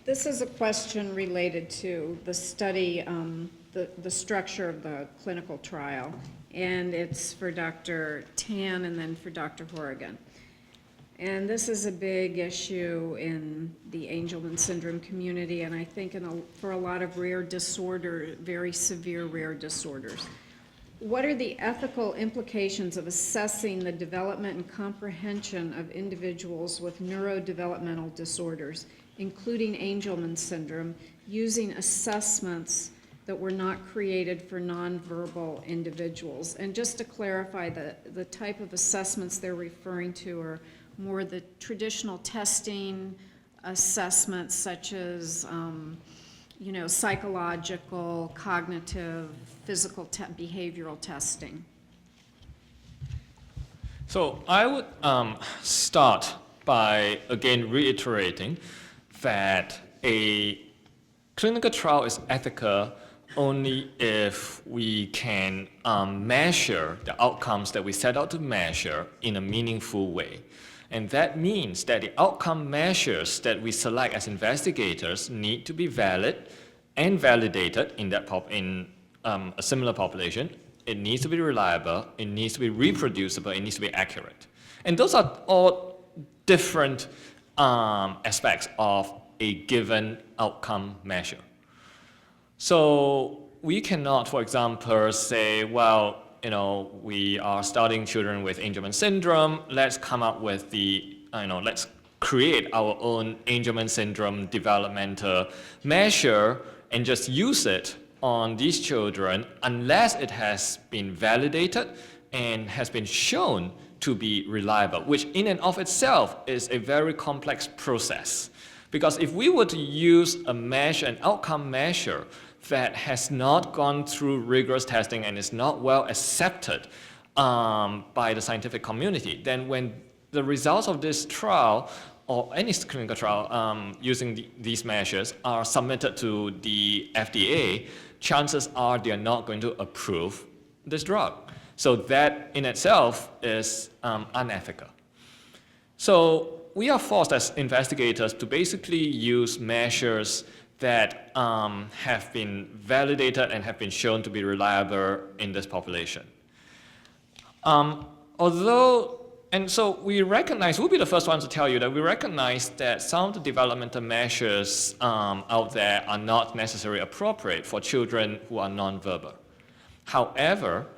This is a question related to the study, the structure of the clinical trial, and it's for Dr. Tan and then for Dr. Horrigan. And this is a big issue in the Angelman syndrome community, and I think for a lot of rare disorder, very severe rare disorders. What are the ethical implications of assessing the development and comprehension of individuals with neurodevelopmental disorders, including Angelman syndrome, using assessments that were not created for nonverbal individuals? And just to clarify, the type of assessments they're referring to are more the traditional testing assessments such as psychological, cognitive, physical, behavioral testing. So I would start by again reiterating that a clinical trial is ethical only if we can measure the outcomes that we set out to measure in a meaningful way. And that means that the outcome measures that we select as investigators need to be valid and validated in a similar population. It needs to be reliable, it needs to be reproducible, it needs to be accurate. And those are all different aspects of a given outcome measure. So we cannot, for example, say, well, we are studying children with Angelman syndrome. Let's come up with let's create our own Angelman syndrome developmental measure and just use it on these children unless it has been validated and has been shown to be reliable, which in and of itself is a very complex process. Because if we were to use an outcome measure that has not gone through rigorous testing and is not well accepted by the scientific community, then when the results of this trial or any clinical trial using these measures are submitted to the FDA, chances are they are not going to approve this drug. So that in itself is unethical. So we are forced as investigators to basically use measures that have been validated and have been shown to be reliable in this population. So we recognize, we'll be the first ones to tell you that we recognize that some of the developmental measures out there are not necessarily appropriate for children who are nonverbal. However,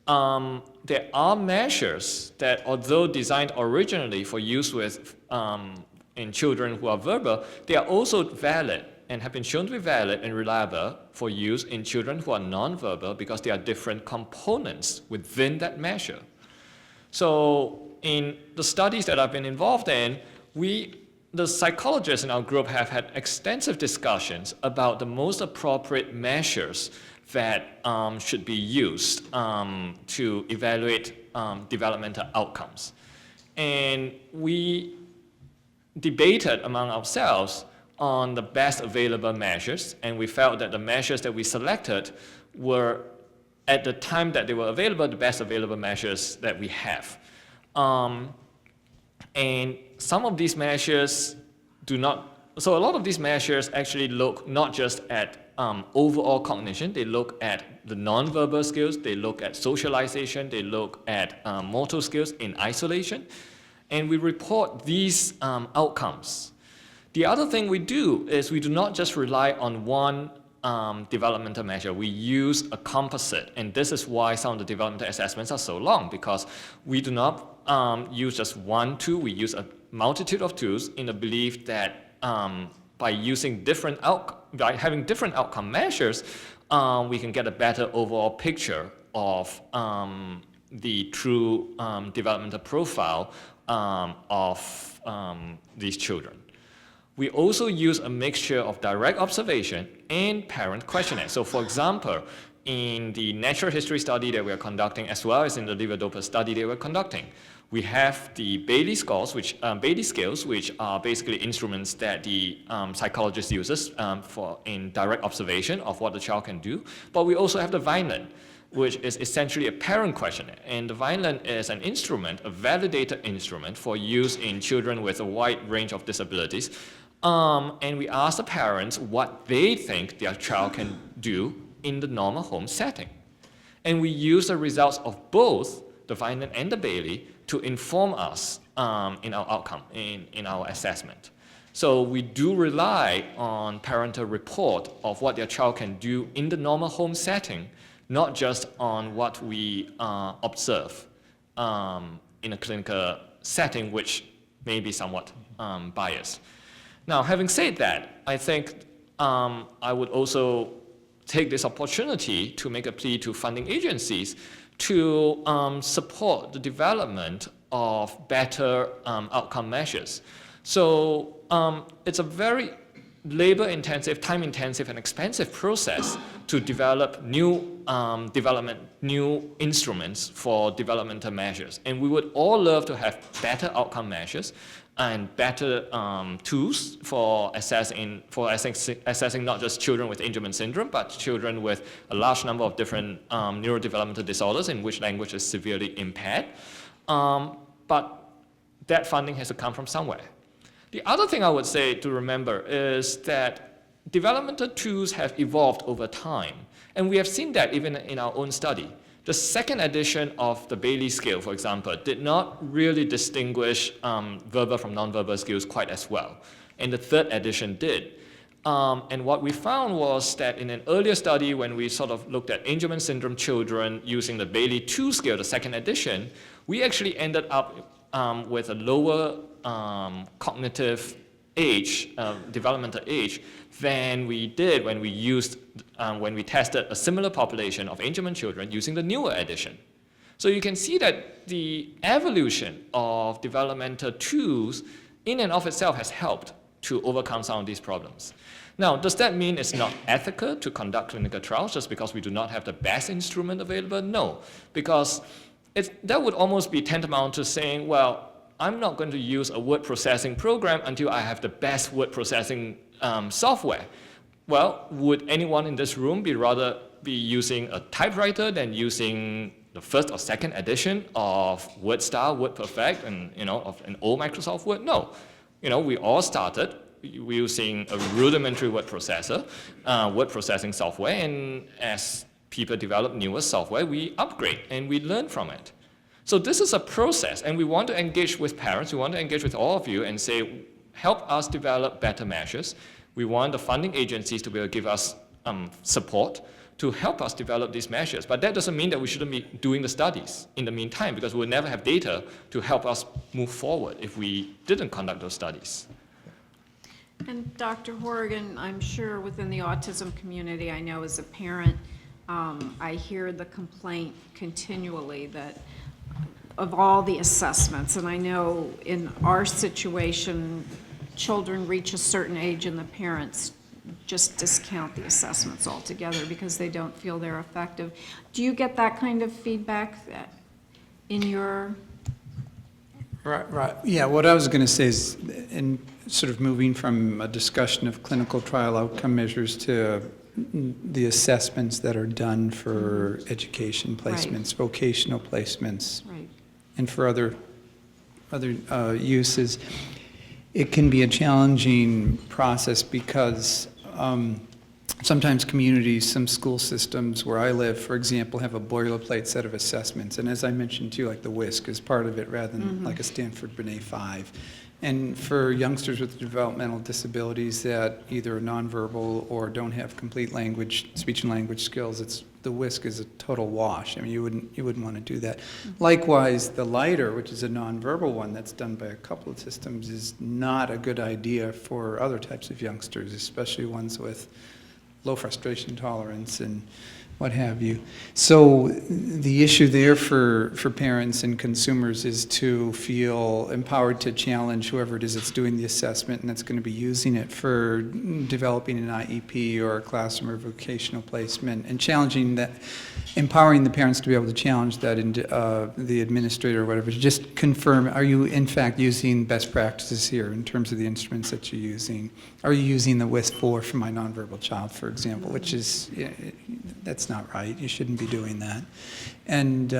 there are measures that, although designed originally for use with in children who are verbal, they are also valid and have been shown to be valid and reliable for use in children who are nonverbal because there are different components within that measure. So in the studies that I've been involved in, the psychologists in our group have had extensive discussions about the most appropriate measures that should be used to evaluate developmental outcomes. And we debated among ourselves on the best available measures, and we felt that the measures that we selected were, at the time that they were available, the best available measures that we have. And some of these measures so a lot of these measures actually look not just at overall cognition, they look at the nonverbal skills, they look at socialization, they look at motor skills in isolation, and we report these outcomes. The other thing we do is we do not just rely on one developmental measure. We use a composite, and this is why some of the developmental assessments are so long, because we do not use just one tool, we use a multitude of tools in the belief that by having different outcome measures, we can get a better overall picture of the true developmental profile of these children. We also use a mixture of direct observation and parent questionnaire. So for example, in the natural history study that we are conducting, as well as in the levodopa study that we're conducting, we have the Bailey scales, which are basically instruments that the psychologist uses in direct observation of what the child can do. But we also have the Vineland, which is essentially a parent questionnaire. And the Vineland is an instrument, a validated instrument for use in children with a wide range of disabilities, And we ask the parents what they think their child can do in the normal home setting. And we use the results of both the Vineland and the Bailey to inform us in our outcome, in our assessment. So we do rely on parental report of what their child can do in the normal home setting, not just on what we observe in a clinical setting, which may be somewhat biased. Now, having said that, I think I would also take this opportunity to make a plea to funding agencies to support the development of better outcome measures. So it's a very labor-intensive, time-intensive, and expensive process to develop new instruments for developmental measures. And we would all love to have better outcome measures and better tools for assessing not just children with Angelman syndrome, but children with a large number of different neurodevelopmental disorders in which language is severely impaired. But that funding has to come from somewhere. The other thing I would say to remember is that developmental tools have evolved over time. And we have seen that even in our own study. The second edition of the Bailey scale, for example, did not really distinguish verbal from nonverbal skills quite as well. And the third edition did. And what we found was that in an earlier study, when we sort of looked at Angelman syndrome children using the Bailey 2 scale, the second edition, we actually ended up with a lower cognitive age, developmental age, than we did when we tested a similar population of Angelman children using the newer edition. So you can see that the evolution of developmental tools in and of itself has helped to overcome some of these problems. Now, does that mean it's not ethical to conduct clinical trials just because we do not have the best instrument available? No, because that would almost be tantamount to saying, well, I'm not going to use a word processing program until I have the best word processing software. Well, would anyone in this room rather be using a typewriter than using the first or second edition of WordStar, WordPerfect, and of an old Microsoft Word? No. We all started using a rudimentary word processor, word processing software, and as people develop newer software, we upgrade and we learn from it. So this is a process, and we want to engage with parents, we want to engage with all of you and say, help us develop better measures. We want the funding agencies to be able to give us support to help us develop these measures. But that doesn't mean that we shouldn't be doing the studies in the meantime, because we'll never have data to help us move forward if we didn't conduct those studies. And Dr. Horrigan, I'm sure within the autism community, I know as a parent, I hear the complaint continually that of all the assessments, and I know in our situation, children reach a certain age and the parents just discount the assessments altogether because they don't feel they're effective. Do you get that kind of feedback in your... Right. Yeah, what I was going to say is, in sort of moving from a discussion of clinical trial outcome measures to the assessments that are done for education placements, right, vocational placements, right, and for other uses, it can be a challenging process because sometimes communities, some school systems where I live, for example, have a boilerplate set of assessments. And as I mentioned too, like the WISC is part of it rather than like a Stanford Binet 5. And for youngsters with developmental disabilities that either are nonverbal or don't have complete speech and language skills, the WISC is a total wash. I mean, you wouldn't want to do that. Likewise, the LIDER, which is a nonverbal one that's done by a couple of systems, is not a good idea for other types of youngsters, especially ones with low frustration tolerance and what have you. So the issue there for parents and consumers is to feel empowered to challenge whoever it is that's doing the assessment and that's going to be using it for developing an IEP or a classroom or vocational placement, and challenging that, empowering the parents to be able to challenge that, and the administrator or whatever, to just confirm, are you in fact using best practices here in terms of the instruments that you're using? Are you using the WISC-4 for my nonverbal child, for example, which is, that's not right. You shouldn't be doing that. And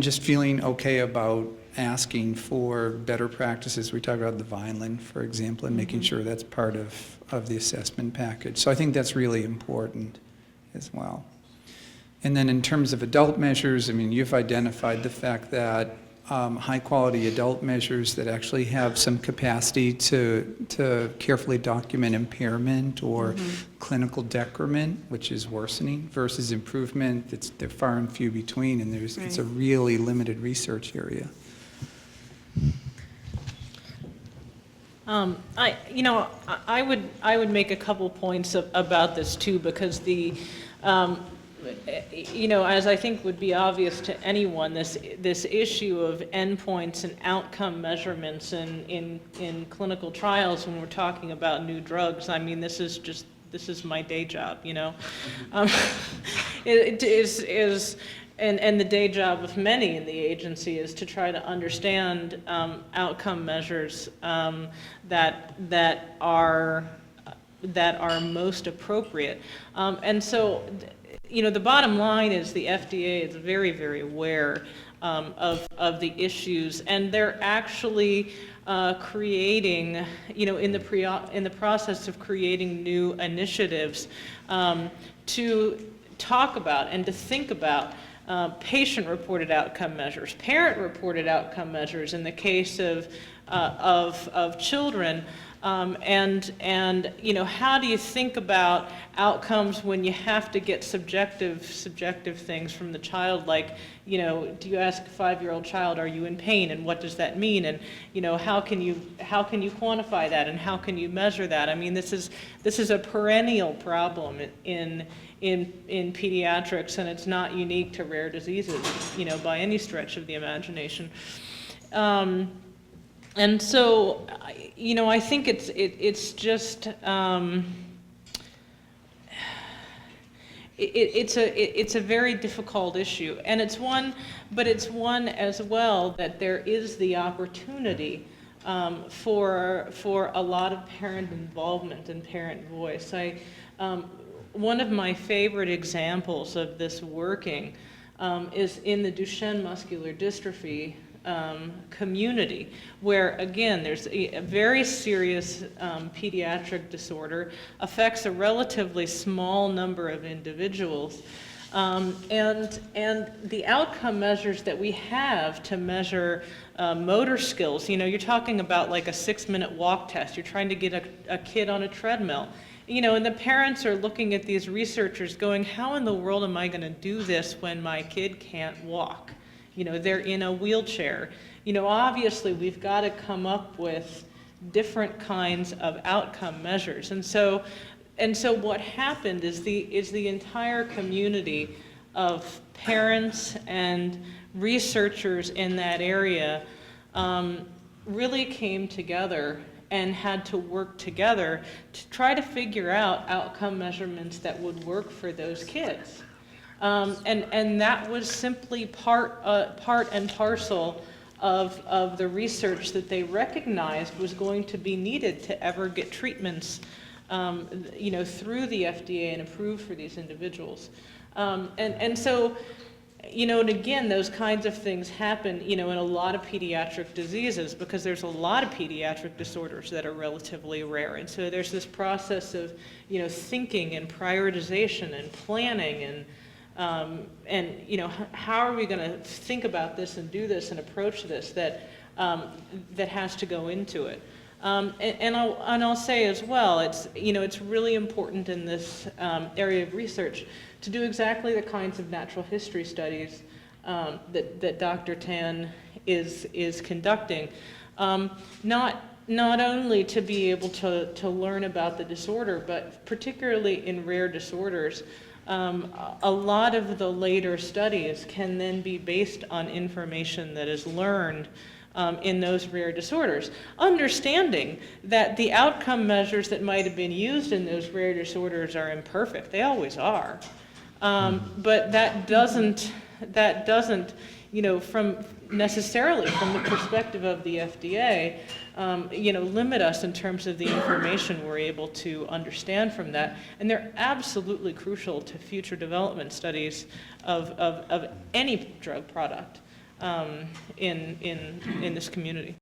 just feeling okay about asking for better practices. We talked about the Vineland, for example, and making sure that's part of the assessment package. So I think that's really important as well. And then in terms of adult measures, I mean, you've identified the fact that high-quality adult measures that actually have some capacity to carefully document impairment or clinical decrement, which is worsening, versus improvement, they're far and few between, and it's a really limited research area. I would make a couple points about this too, because as I think would be obvious to anyone, this issue of endpoints and outcome measurements in clinical trials when we're talking about new drugs, I mean, this is my day job, It is, and the day job of many in the agency is to try to understand outcome measures that are most appropriate, and so. The bottom line is the FDA is very, very aware of the issues, and they're actually creating, in the process of creating new initiatives to talk about and to think about patient-reported outcome measures, parent-reported outcome measures in the case of children. And how do you think about outcomes when you have to get subjective things from the child, like, do you ask a 5-year-old child, are you in pain, and what does that mean, and how can you quantify that, and how can you measure that? I mean, this is a perennial problem in pediatrics, and it's not unique to rare diseases, by any stretch of the imagination. And so, I think it's just it's a very difficult issue, and it's one as well that there is the opportunity for a lot of parent involvement and parent voice. One of my favorite examples of this working is in the Duchenne muscular dystrophy community, where again there's a very serious pediatric disorder, affects a relatively small number of individuals, and the outcome measures that we have to measure motor skills, you're talking about like a 6-minute walk test, you're trying to get a kid on a treadmill, and the parents are looking at these researchers going, how in the world am I going to do this when my kid can't walk? They're in a wheelchair. Obviously we've got to come up with different kinds of outcome measures. And so what happened is the entire community of parents and researchers in that area really came together and had to work together to try to figure out outcome measurements that would work for those kids. And that was simply part and parcel of the research that they recognized was going to be needed to ever get treatments, through the FDA and approved for these individuals. And so, and again, those kinds of things happen, in a lot of pediatric diseases, because there's a lot of pediatric disorders that are relatively rare. And so there's this process of, thinking and prioritization and planning and how are we going to think about this and do this and approach this that has to go into it. And I'll say as well, it's really important in this area of research to do exactly the kinds of natural history studies that Dr. Tan is conducting. Not only to be able to learn about the disorder, but particularly in rare disorders, a lot of the later studies can then be based on information that is learned in those rare disorders, understanding that the outcome measures that might have been used in those rare disorders are imperfect. They always are. But that doesn't, from necessarily from the perspective of the FDA, limit us in terms of the information we're able to understand from that. And they're absolutely crucial to future development studies of any drug product. in this community.